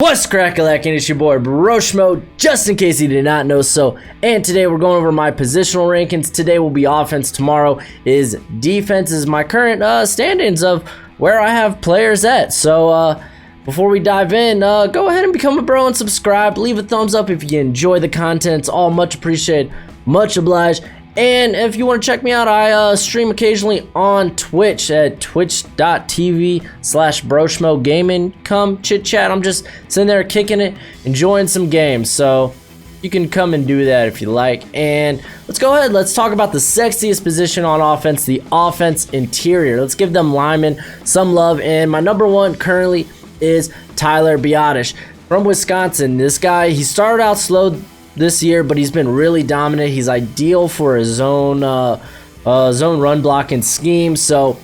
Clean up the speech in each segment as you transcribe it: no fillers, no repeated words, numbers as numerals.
What's crackalackin'? It's your boy Broshmo, just in case you did not know so. And today we're going over my positional rankings. Today will be offense, tomorrow is defense, is my current standings of where I have players at. So before we dive in, go ahead and become a bro and subscribe. Leave a thumbs up if you enjoy the content. It's all much appreciated, much obliged. And if you want to check me out, I stream occasionally on Twitch at twitch.tv/Broshmo Gaming. Come chit chat. I'm just sitting there kicking it, enjoying some games. So you can come and do that if you like. And let's go ahead. Let's talk about the sexiest position on offense, the offense interior. Let's give them linemen some love. And my number one currently is Tyler Biadasz from Wisconsin. This guy, he started out slow this year, but he's been really dominant. He's ideal for a zone run blocking scheme, so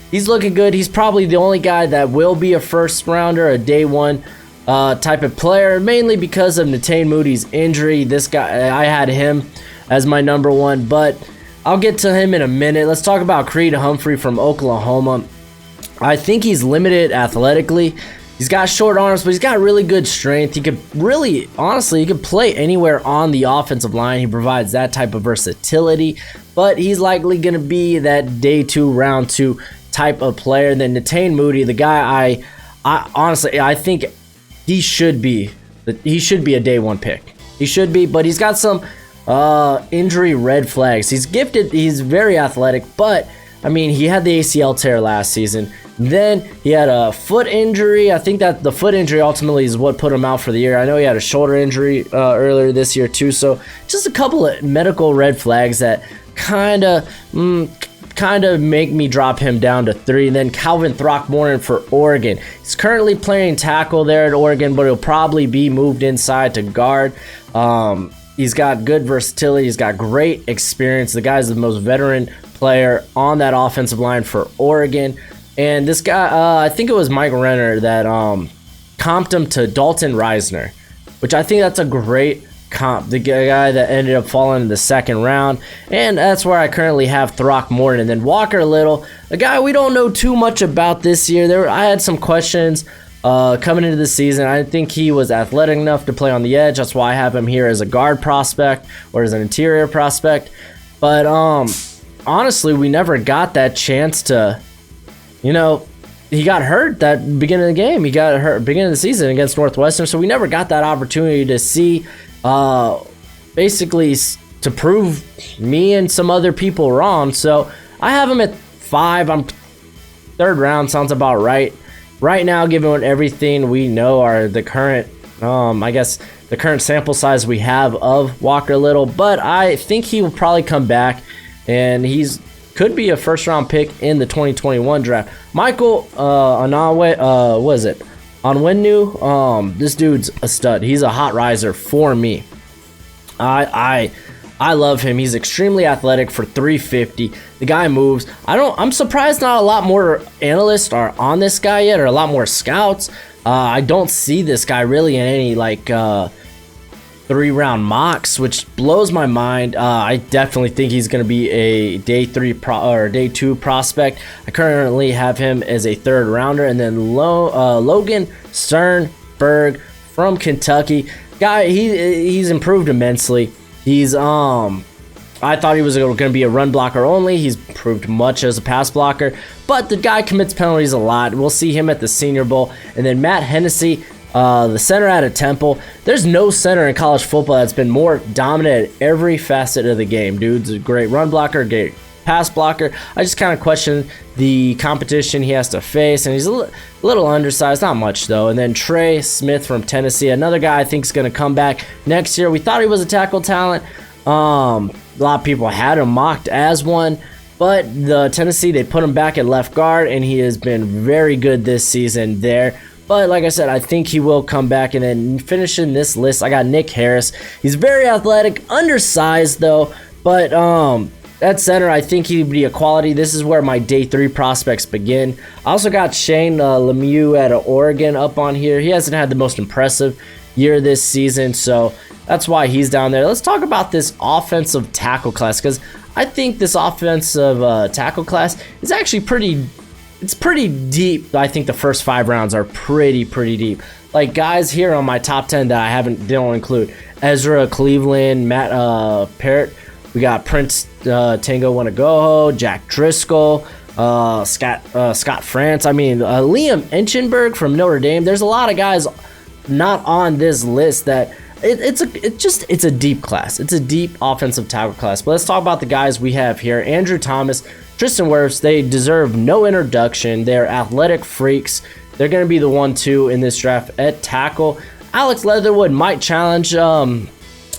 he's looking good. He's probably the only guy that will be a first rounder, a day one type of player, mainly because of Netane Moody's injury. This guy, I had him as my number one, but I'll get to him in a minute. Let's talk about Creed Humphrey from Oklahoma. I think he's limited athletically. He's got short arms, but he's got really good strength. He could really, honestly, he could play anywhere on the offensive line. He provides that type of versatility, but he's likely going to be that day two, round two type of player. Then Netane Moody, the guy I honestly, I think he should be a day one pick. He should be, but he's got some injury red flags. He's gifted. He's very athletic, but I mean, he had the ACL tear last season. Then he had a foot injury. I think that the foot injury ultimately is what put him out for the year. I know he had a shoulder injury earlier this year too. So just a couple of medical red flags that kind of make me drop him down to 3. And then Calvin Throckmorton for Oregon. He's currently playing tackle there at Oregon, but he'll probably be moved inside to guard. He's got good versatility. He's got great experience. The guy's the most veteran player on that offensive line for Oregon. And this guy, I think it was Mike Renner that comped him to Dalton Reisner, which I think that's a great comp. The guy that ended up falling in the second round. And that's where I currently have Throckmorton. And then Walker Little, a guy we don't know too much about this year. I had some questions coming into the season. I think he was athletic enough to play on the edge. That's why I have him here as a guard prospect or as an interior prospect. But honestly, we never got that chance to... You know, he got hurt that beginning of the game. He got hurt beginning of the season against Northwestern, so we never got that opportunity to see, basically to prove me and some other people wrong. So I have him at 5. I'm third round, sounds about right. Right now, given everything we know are the current, I guess the current sample size we have of Walker Little, but I think he will probably come back, and could be a first round pick in the 2021 draft. Michael Onwenu, this dude's a stud. He's a hot riser for me. I love him. He's extremely athletic for 350. The guy moves. I'm surprised not a lot more analysts are on this guy yet, or a lot more scouts. I don't see this guy really in any 3-round mocks, which blows my mind. I definitely think he's going to be a day 3 or day 2 prospect. I currently have him as a 3rd rounder. And then Logan Sternberg from Kentucky. Guy, he's improved immensely. He's I thought he was going to be a run blocker only. He's proved much as a pass blocker, but the guy commits penalties a lot. We'll see him at the Senior Bowl. And then Matt Hennessy, the center out of Temple. There's no center in college football that's been more dominant at every facet of the game. Dude's a great run blocker, great pass blocker. I just kind of question the competition he has to face, and he's a little undersized, not much though. And then Trey Smith from Tennessee, another guy I think is going to come back next year. We thought he was a tackle talent. A lot of people had him mocked as one, but the Tennessee, they put him back at left guard, and he has been very good this season there. But like I said, I think he will come back. And then finishing this list, I got Nick Harris. He's very athletic, undersized though, but at center, I think he'd be a quality. This is where my day 3 prospects begin. I also got Shane Lemieux out of Oregon up on here. He hasn't had the most impressive year this season, so that's why he's down there. Let's talk about this offensive tackle class, because I think this offensive tackle class is actually pretty It's pretty deep. I think the first 5 rounds are pretty deep. like guys here on my top 10 that I don't include. Ezra Cleveland, Matt Parrott. We got Prince Tango Wanagoho, Jack Driscoll, Scott France. I mean, Liam Enchenberg from Notre Dame. There's a lot of guys not on this list that it's a deep class. It's a deep offensive tackle class. But let's talk about the guys we have here. Andrew Thomas, Tristan Wirfs. They deserve no introduction. They're athletic freaks. They're going to be the 1-2 in this draft at tackle. Alex Leatherwood might challenge them.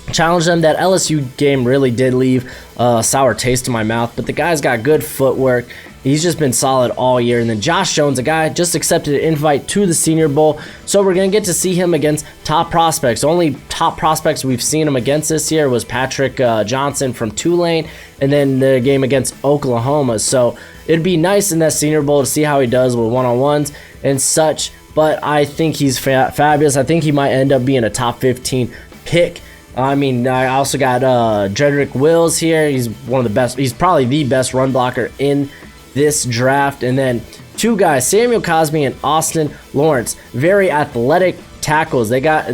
That LSU game really did leave a sour taste in my mouth, but the guy's got good footwork. He's just been solid all year. And then Josh Jones, a guy just accepted an invite to the Senior Bowl, so we're going to get to see him against top prospects. The only top prospects we've seen him against this year was Patrick Johnson from Tulane, and then the game against Oklahoma. So it'd be nice in that Senior Bowl to see how he does with one-on-ones and such, but I think he's fabulous. I think he might end up being a top 15 pick. I mean, I also got Jedrick Wills here. He's one of the best. He's probably the best run blocker in this draft. And then two guys, Samuel Cosme and Austin Lawrence, very athletic tackles. They got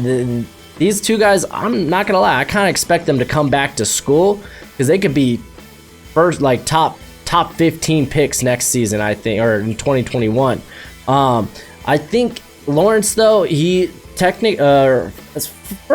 these two guys. I'm not gonna lie, I kind of expect them to come back to school because they could be first, like top 15 picks next season, I think, or in 2021. I think Lawrence, though, from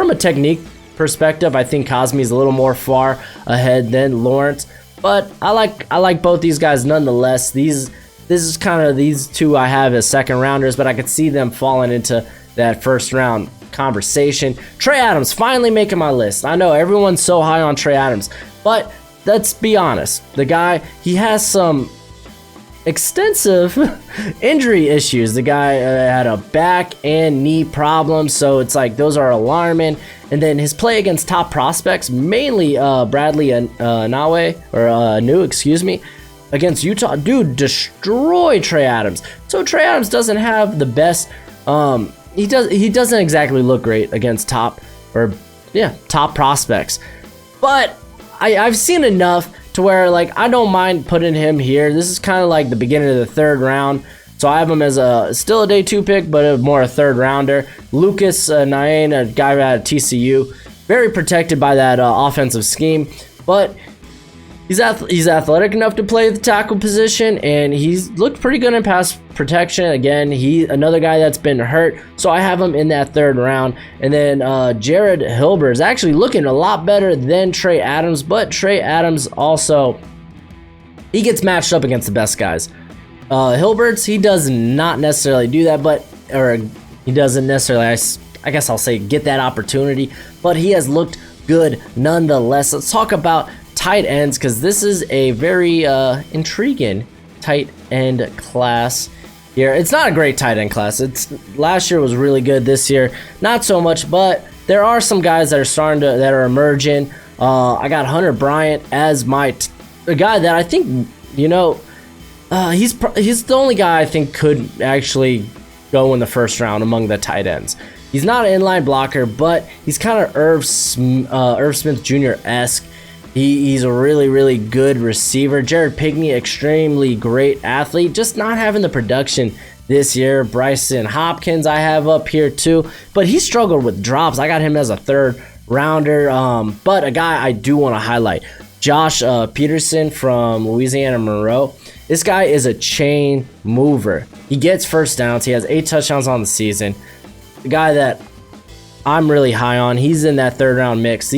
a technique perspective, I think Cosme is a little more far ahead than Lawrence, but I like both these guys nonetheless. This is kind of these two I have as second rounders, but I could see them falling into that first round conversation. Trey Adams finally making my list. I know everyone's so high on Trey Adams, but let's be honest, the guy, he has some extensive injury issues. The guy had a back and knee problem, so it's like those are alarming. And then his play against top prospects, mainly Bradley New, against Utah, dude, destroy Trey Adams. So Trey Adams doesn't have the best. He doesn't exactly look great against top prospects, but I've seen enough to where, like, I don't mind putting him here. This is kind of like the beginning of the third round, so I have him as still a day 2 pick, but more a third rounder. Lucas Nain, a guy out of TCU, very protected by that offensive scheme, but he's athletic enough to play the tackle position, and he's looked pretty good in pass protection. Again, another guy that's been hurt, so I have him in that third round. And then Jared Hilbert is actually looking a lot better than Trey Adams, but Trey Adams also, he gets matched up against the best guys. Hilbert's, he does not necessarily do that, he doesn't necessarily, I guess I'll say, get that opportunity, but he has looked good nonetheless. Let's talk about tight ends, because this is a very intriguing tight end class here. It's not a great tight end class. Last year was really good. This year, not so much, but there are some guys that are emerging. I got Hunter Bryant as a guy that I think, he's the only guy I think could actually go in the first round among the tight ends. He's not an inline blocker, but he's kind of Irv Smith Jr.-esque. He's a really, really good receiver. Jared Pigney, extremely great athlete, just not having the production this year. Bryson Hopkins I have up here too, but he struggled with drops. I got him as a third rounder, but a guy I do want to highlight, Josh Peterson from Louisiana Monroe. This guy is a chain mover. He gets first downs. He has 8 touchdowns on the season. The guy that I'm really high on, he's in that third round mix.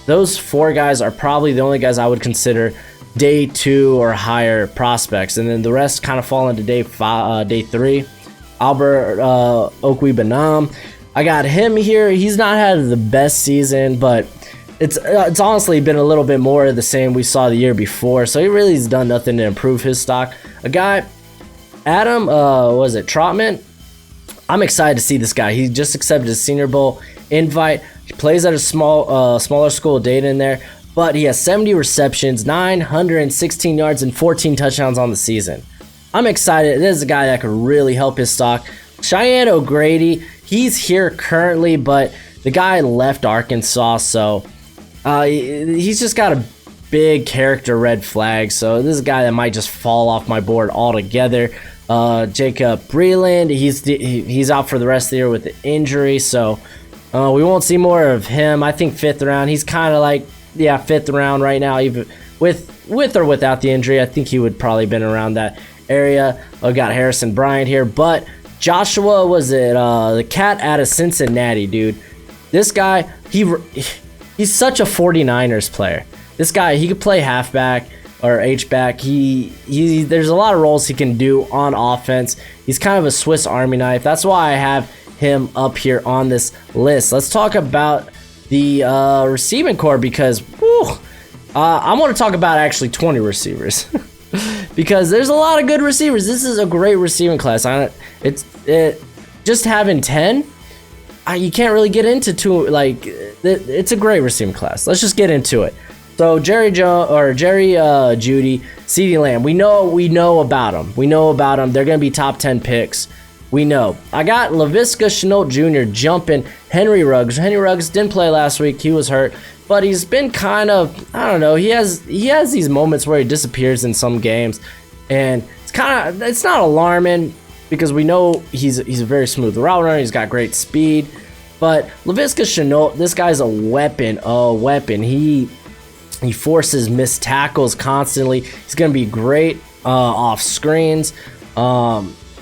Those 4 guys are probably the only guys I would consider day 2 or higher prospects, and then the rest kind of fall into day 3. Albert Okwe-Benam, I got him here. He's not had the best season, but it's honestly been a little bit more of the same we saw the year before, so he really has done nothing to improve his stock. A guy, Adam, Trotman? I'm excited to see this guy. He just accepted a Senior Bowl invite. He plays at a smaller school, Dayton there, but he has 70 receptions, 916 yards, and 14 touchdowns on the season. I'm excited. This is a guy that could really help his stock. Cheyenne O'Grady, he's here currently, but the guy left Arkansas, so he's just got a big character red flag, so this is a guy that might just fall off my board altogether. Jacob Breland, he's out for the rest of the year with the injury, so we won't see more of him. I think 5th round. He's kind of like, yeah, 5th round right now, even with or without the injury. I think he would probably been around that area. I got Harrison Bryant here, but Joshua, was it the cat out of Cincinnati, dude? This guy, he's such a 49ers player. This guy, he could play halfback or H-back. There's a lot of roles he can do on offense. He's kind of a Swiss Army knife. That's why I have him up here on this list. Let's talk about the receiving core, because I want to talk about actually 20 receivers because there's a lot of good receivers. This is a great receiving class. Just having 10, you can't really get into it's a great receiving class. Let's just get into it. So Jerry Judy, CeeDee Lamb, we know about them. They're going to be top 10 picks. We know. I got Laviska Shenault Jr. jumping Henry Ruggs. Henry Ruggs didn't play last week. He was hurt, but he's been kind of, I don't know. He has these moments where he disappears in some games, and it's not alarming because we know he's a very smooth route runner. He's got great speed, but Laviska Shenault, this guy's a weapon. He forces missed tackles constantly. He's going to be great off screens.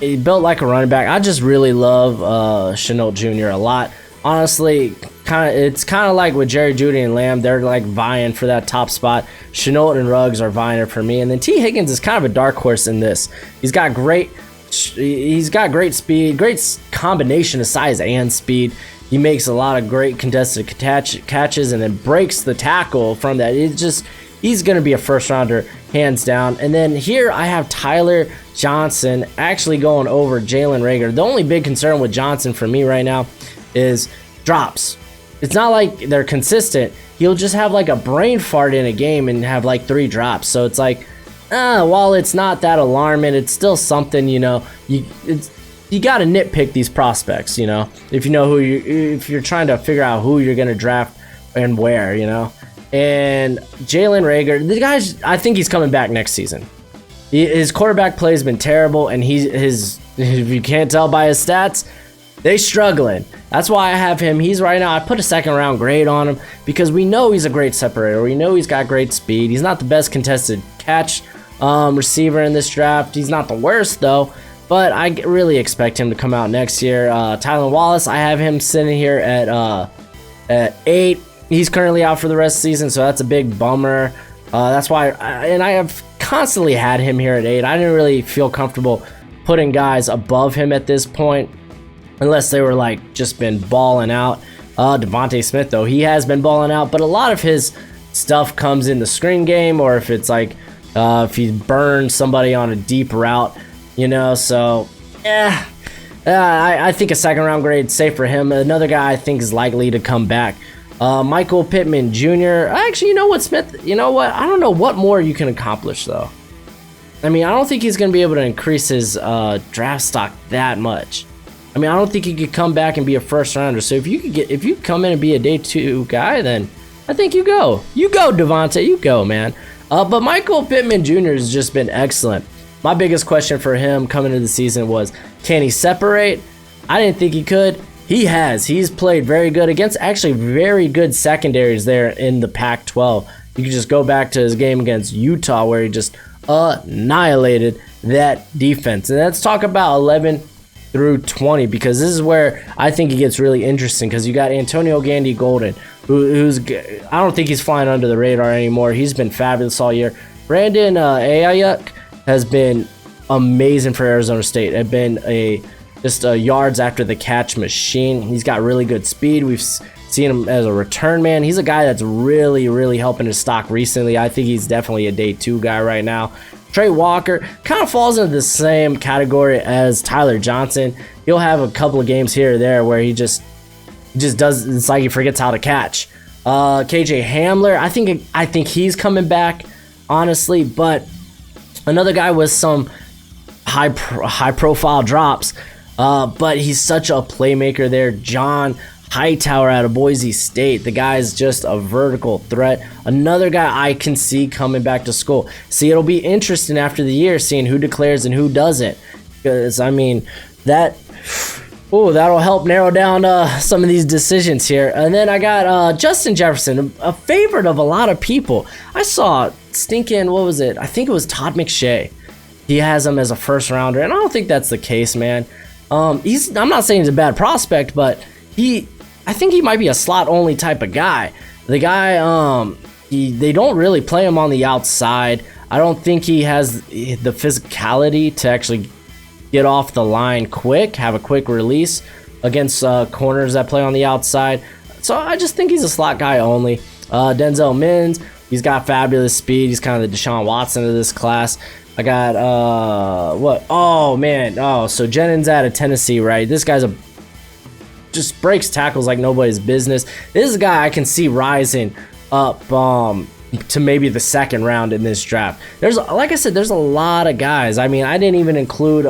He built like a running back. I just really love Shenault Jr. a lot. Honestly, it's kind of like with Jerry Jeudy and Lamb. They're like vying for that top spot. Shenault and Ruggs are vying for me. And then T. Higgins is kind of a dark horse in this. He's got great speed, great combination of size and speed. He makes a lot of great contested catches and then breaks the tackle from that. He's going to be a first rounder, hands down. And then here I have Tyler Johnson actually going over Jalen Reagor. The only big concern with Johnson for me right now is drops. It's not like they're consistent. He'll just have like a brain fart in a game and have like 3 drops. So it's like, while it's not that alarming, it's still something, you got to nitpick these prospects, if if you're trying to figure out who you're going to draft and where, And Jalen Reagor, the guys, I think he's coming back next season. His quarterback play has been terrible, and if you can't tell by his stats, they struggling. That's why I have him. He's right now, I put a 2nd round grade on him because we know he's a great separator. We know he's got great speed. He's not the best contested catch receiver in this draft. He's not the worst though. But I really expect him to come out next year. Tylan Wallace, I have him sitting here at 8. He's currently out for the rest of the season, so that's a big bummer. That's why, I have constantly had him here at 8. I didn't really feel comfortable putting guys above him at this point, unless they were like just been balling out. Devontae Smith, though, he has been balling out, but a lot of his stuff comes in the screen game, or if it's like if he burns somebody on a deep route. So, I think a 2nd round grade is safe for him. Another guy I think is likely to come back. Michael Pittman Jr. Actually, Smith? I don't know what more you can accomplish, though. I don't think he's going to be able to increase his draft stock that much. I don't think he could come back and be a first rounder. So if you come in and be a day 2 guy, then I think you go. You go, Devontae. You go, man. But Michael Pittman Jr. has just been excellent. My biggest question for him coming into the season was, can he separate? I didn't think he could. He has. He's played very good against actually very good secondaries there in the Pac-12. You can just go back to his game against Utah where he just annihilated that defense. And let's talk about 11 through 20 because this is where I think it gets really interesting because you got Antonio Gandy-Golden, who's I don't think he's flying under the radar anymore. He's been fabulous all year. Brandon Ayuk has been amazing for Arizona State. Have been just a yards after the catch machine. He's got really good speed. We've seen him as a return man. He's a guy that's really, really helping his stock recently. I think he's definitely a day 2 guy right now. Trey Walker kind of falls into the same category as Tyler Johnson. He'll have a couple of games here or there where he just does. It's like he forgets how to catch. KJ Hamler, I think he's coming back, honestly, but another guy with some high profile drops, but he's such a playmaker there. John Hightower out of Boise State. The guy's just a vertical threat. Another guy I can see coming back to school. See, it'll be interesting after the year seeing who declares and who doesn't. because I mean that. Oh, that'll help narrow down some of these decisions here. And then I got Justin Jefferson, a favorite of a lot of people. I saw stinking, what was it? I think it was Todd McShay. He has him as a first rounder, and I don't think that's the case, man. I'm not saying he's a bad prospect, but I think he might be a slot only type of guy. The guy, they don't really play him on the outside. I don't think he has the physicality to actually get off the line quick, have a quick release against corners that play on the outside. So I just think he's a slot guy only. Denzel Mims, he's got fabulous speed. He's kind of the Deshaun Watson of this class. I got, so Jennings out of Tennessee, right? This guy's just breaks tackles like nobody's business. This is a guy I can see rising up to maybe the second round in this draft. Like I said, there's a lot of guys. I mean, I didn't even include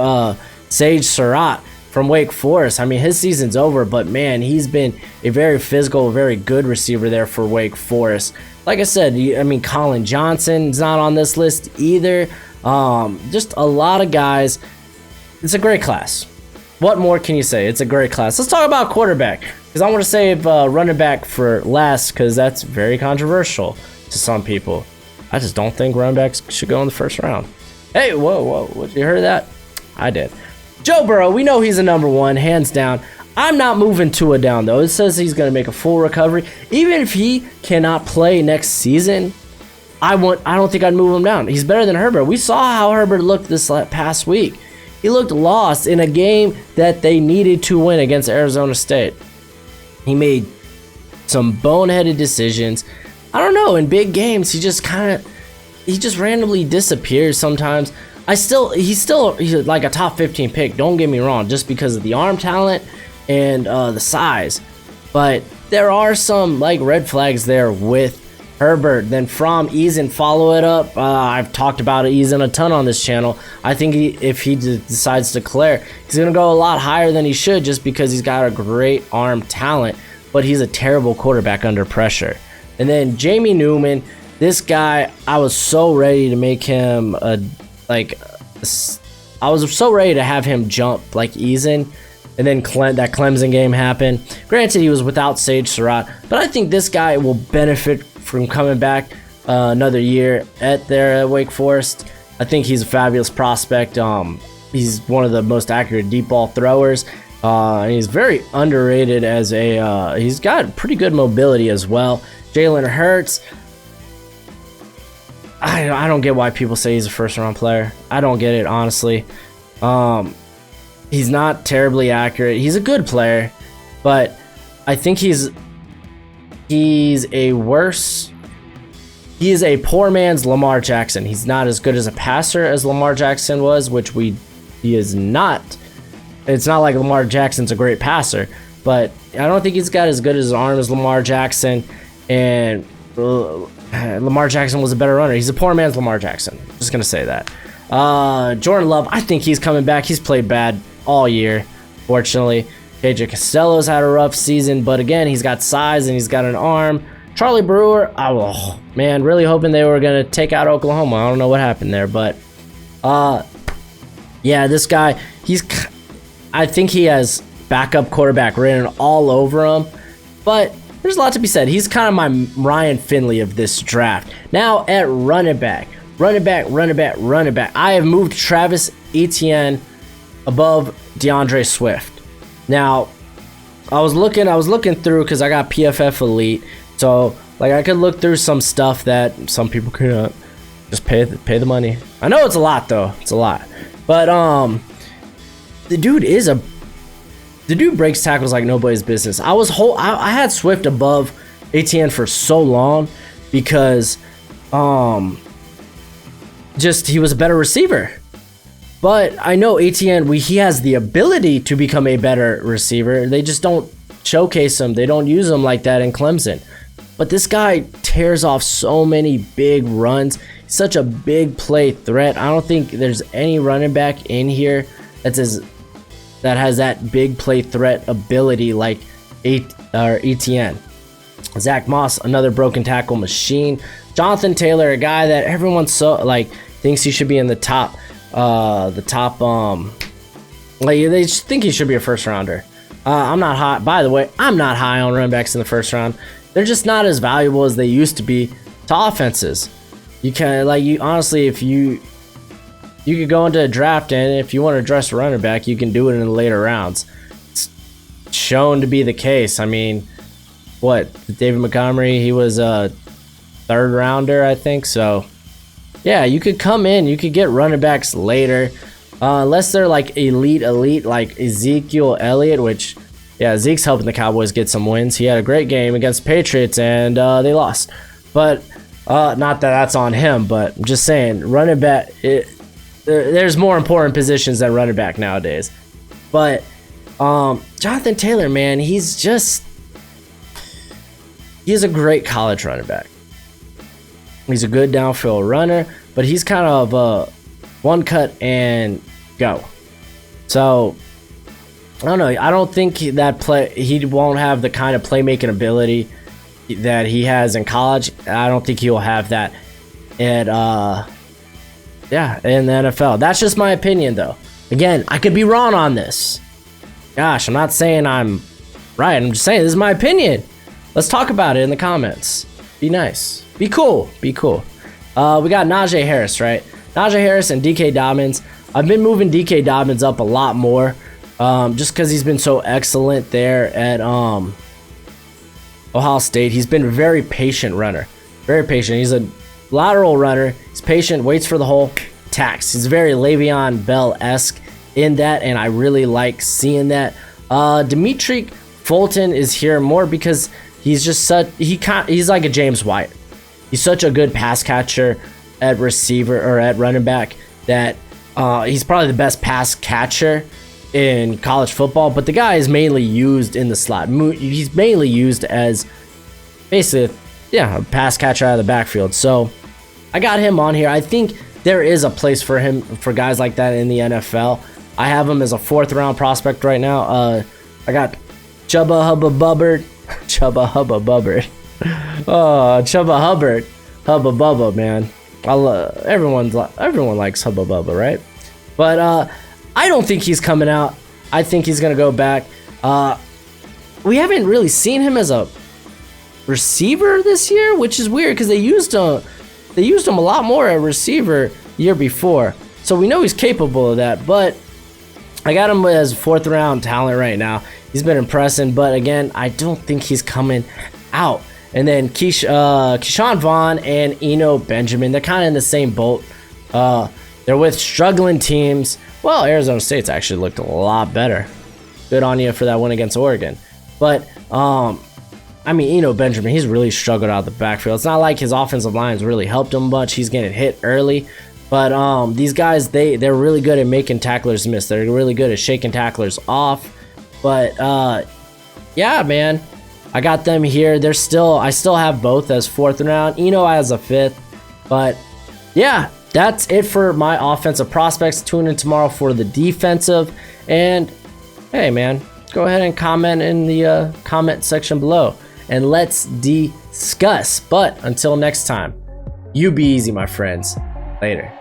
Sage Surratt from Wake Forest. I mean, his season's over, but man, he's been a very physical, very good receiver there for Wake Forest. Like I said, I mean, Colin Johnson's not on this list either. Just a lot of guys. It's a great class. What more can you say? It's a great class. Let's talk about quarterback, because I want to save running back for last, because that's very controversial to some people. I just don't think running backs should go in the first round. Hey, whoa, what, you heard of that? I did. Joe Burrow, we know he's a number one, hands down. I'm not moving Tua down, though. It says he's going to make a full recovery. Even if he cannot play next season, I don't think I'd move him down. He's better than Herbert. We saw how Herbert looked this past week. He looked lost in a game that they needed to win against Arizona State. He made some boneheaded decisions. I don't know, in big games, he just randomly disappears sometimes. He's still like a top 15 pick, don't get me wrong, just because of the arm talent and the size. But there are some like red flags there with Herbert. Then from Eason, follow it up. I've talked about Eason a ton on this channel. I think if he decides to declare, he's going to go a lot higher than he should, just because he's got a great arm talent, but he's a terrible quarterback under pressure. And then Jamie Newman, this guy, I was so ready to make him I was so ready to have him jump like Eason, and then that Clemson game happened. Granted, he was without Sage Surratt, but I think this guy will benefit from coming back another year at Wake Forest. I think he's a fabulous prospect. He's one of the most accurate deep ball throwers. And he's very underrated as he's got pretty good mobility as well. Jalen Hurts, I don't get why people say he's a first round player. I don't get it, honestly. He's not terribly accurate. He's a good player, but I think he is a poor man's Lamar Jackson. He's not as good as a passer as Lamar Jackson was, he is not. It's not like Lamar Jackson's a great passer, but I don't think he's got as good as his arm as Lamar Jackson, and Lamar Jackson was a better runner. He's a poor man's Lamar Jackson. Just gonna say that. Jordan Love, I think he's coming back. He's played bad all year, fortunately. KJ Costello's had a rough season, but again, he's got size and he's got an arm. Charlie Brewer, really hoping they were gonna take out Oklahoma. I don't know what happened there, but this guy, I think he has backup quarterback written all over him, but there's a lot to be said. He's kind of my Ryan Finley of this draft. Now at running back, I have moved Travis Etienne above DeAndre Swift. Now, I was looking through, because I got PFF Elite, so like I could look through some stuff that some people could just pay the money. I know it's a lot though, it's a lot, but the dude breaks tackles like nobody's business. I had Swift above Etienne for so long because he was a better receiver. But I know Etienne, he has the ability to become a better receiver. They just don't showcase him. They don't use him like that in Clemson. But this guy tears off so many big runs. He's such a big play threat. I don't think there's any running back in here that has that big play threat ability like Etienne. Zach Moss, another broken tackle machine. Jonathan Taylor, a guy that everyone thinks he should be in the top Like, they think he should be a first rounder. I'm not high. By the way, I'm not high on running backs in the first round. They're just not as valuable as they used to be to offenses. You can honestly, if you could go into a draft, and if you want to address a running back, you can do it in the later rounds. It's shown to be the case. I mean, what, David Montgomery, he was a third rounder, I think. So yeah, you could come in, you could get running backs later, unless they're like elite like Ezekiel Elliott, which, yeah, Zeke's helping the Cowboys get some wins. He had a great game against the Patriots, and they lost. But not that that's on him, but I'm just saying, running back, there's more important positions than running back nowadays. But Jonathan Taylor, man, he's a great college running back. He's a good downfield runner, but he's kind of one cut and go. So I don't know. I don't think that he won't have the kind of playmaking ability that he has in college. I don't think he'll have that at in the NFL. That's just my opinion, though. Again, I could be wrong on this. Gosh, I'm not saying I'm right. I'm just saying this is my opinion. Let's talk about it in the comments. Be nice. Be cool. Be cool. We got Najee Harris, right? Najee Harris and DK Dobbins. I've been moving DK Dobbins up a lot more, just because he's been so excellent there at Ohio State. He's been a very patient runner. Very patient. He's a lateral runner. He's patient, waits for the hole, attacks. He's very Le'Veon Bell-esque in that, and I really like seeing that. Dimitri Fulton is here more because he's just he's like a James White. He's such a good pass catcher at receiver or at running back that he's probably the best pass catcher in college football, but the guy is mainly used in the slot. He's mainly used as basically, a pass catcher out of the backfield. So I got him on here. I think there is a place for him, for guys like that in the NFL. I have him as a 4th round prospect right now. I got Chuba Hubbard. Chuba Hubbard. Oh, Chuba Hubbard. Hubba Bubba, man. Everyone likes Hubba Bubba, right? But I don't think he's coming out. I think he's gonna go back. We haven't really seen him as a receiver this year, which is weird because they used him a lot more at receiver year before. So we know he's capable of that. But I got him as 4th round talent right now. He's been impressing, but again, I don't think he's coming out. And then Keyshawn Vaughn and Eno Benjamin, they're kind of in the same boat. They're with struggling teams. Well, Arizona State's actually looked a lot better. Good on you for that win against Oregon. But, I mean, Eno Benjamin, he's really struggled out of the backfield. It's not like his offensive line's really helped him much. He's getting hit early. But these guys, they're really good at making tacklers miss. They're really good at shaking tacklers off. But, yeah, man. I got them here. I still have both as 4th round. Eno as a 5th. But yeah, that's it for my offensive prospects. Tune in tomorrow for the defensive. And hey, man, go ahead and comment in the comment section below. And let's discuss. But until next time, you be easy, my friends. Later.